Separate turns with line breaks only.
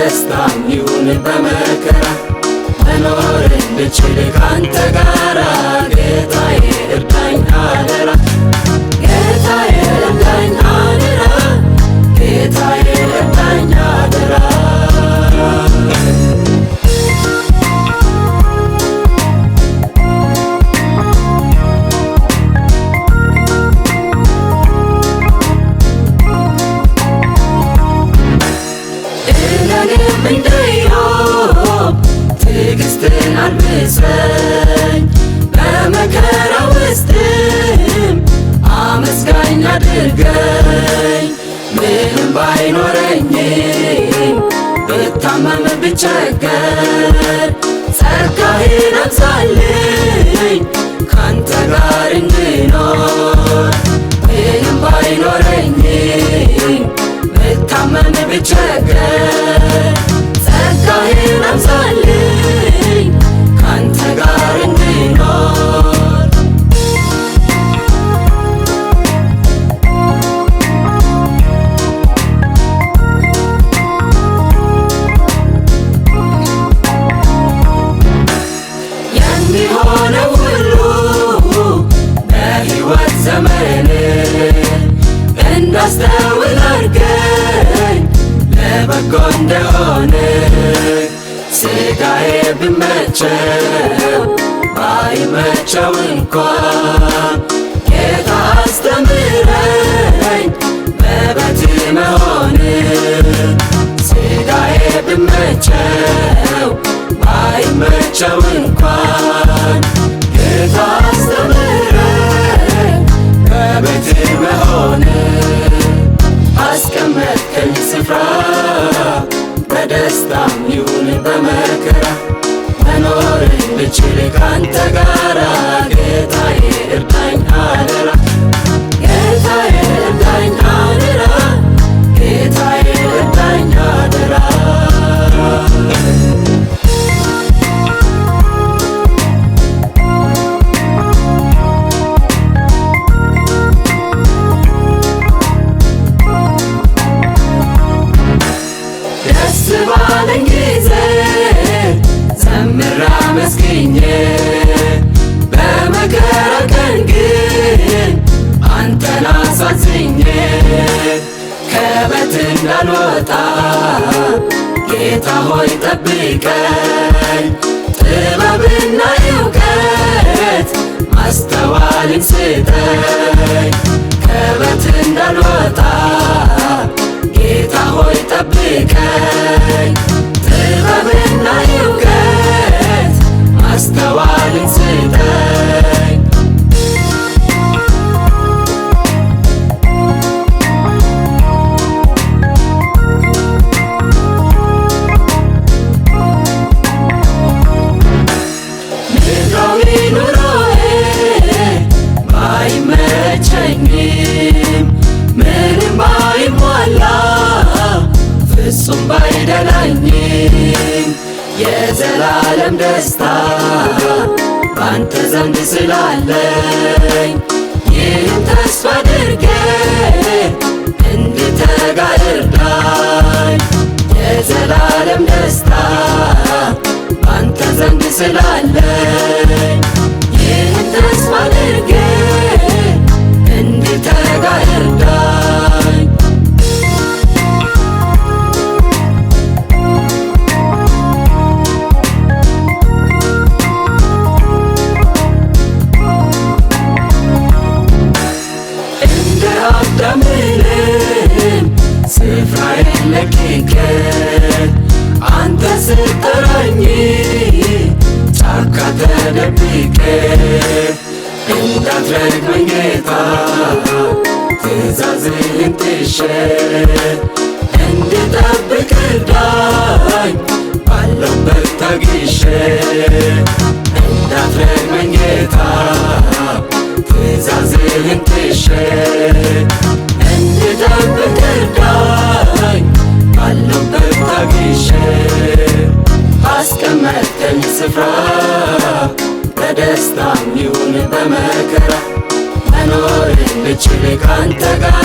በደስታም ይሁን በመከራ መኖር እንድችል ካንተ ጋራ ጌታዬ እርዳኝ አደራ ጌታዬ እርዳኝ አደራ ጌታዬ እርዳኝ አደራ እንደ ኢዮብ ትዕግስትን አልብሰኝ በመከራ ውስጥም አመስጋኝ አድርገኝ ምንም ባይኖረኝም ብታመም ብቸገር ጸጋህን አብዛልኝ ካንተ ጋር እንድኖር ምንም ባይኖረኝም ብታመም ብቸገር ጸጋህን አብዛልኝ ካንተ ጋር እንድኖር የሚሆነው ሁሉ በሕይወት ዘመን እንዳስተውል አድርገኝ ለበጎ እንደሆነ ሥጋዬ ቢመቸው ባይመቸው እንኳን ጌታ አስተምረኝ በቤትህ መሆን ሥጋዬ ቢመቸው ባይመቸው እንኳን ጌታ አስተምረኝ በቤትህ መሆን አስቀመጥከኝ ስፍራ በደስታም ይሁን በመከራ መኖር እንድችል ካንተ ጋራ ጌታዬ እርዳኝ አደራ ጌታዬ እርዳኝ አደራ ጌታዬ እርዳኝ አደራ ደስ ባለኝ ጊዜ ዘምሬ አመስግኜ በመከራ ቀን ግን አንተን አሳዝኜ ከቤት እንዳልወጣ ጌታ ሆይ ጠብቀኝ ጥበብና እውቀት ማስተዋልን ስጠኝ ከቤት እንዳልወጣ ጌታ ሆይ ጠብቀኝ ጥበብና እውቀት ማስተዋልን ስጠኝ ምድራዊ ኑሮዬ ባይመቸኝም ምንም ባይሟላ ፍጹም ባይደላኝም የዘላለም ደስታ ባንተ ዘንድ ስላለኝ ይህን ተስፋ አድርጌ እንድተጋ እርዳኝ የዘላለም ደስታ ባንተ ዘንድ ስላለኝ ይህን ተስፋ አድርጌ እንድተጋ እርዳኝ እንደ አዳም ልም ስፍራዬን ለቅቄ አንተ ስትጠራኝ ጫካ ተደብቄ እንዳትረግመኝ ጌታ ትእዛዝህን ጥሼ እንድጠብቅ እርዳኝ ባለሁበት ታግሼ እንዳትረግመኝ ጌታ ትእዛዝህን ጥሼ እንድጠብቅ እርዳኝ ባለሁበት ታግሼ አስቀመጥከኝ ስፍራ በደስታም ይሁን በመከራ መኖር እንድችል ካንተ ጋር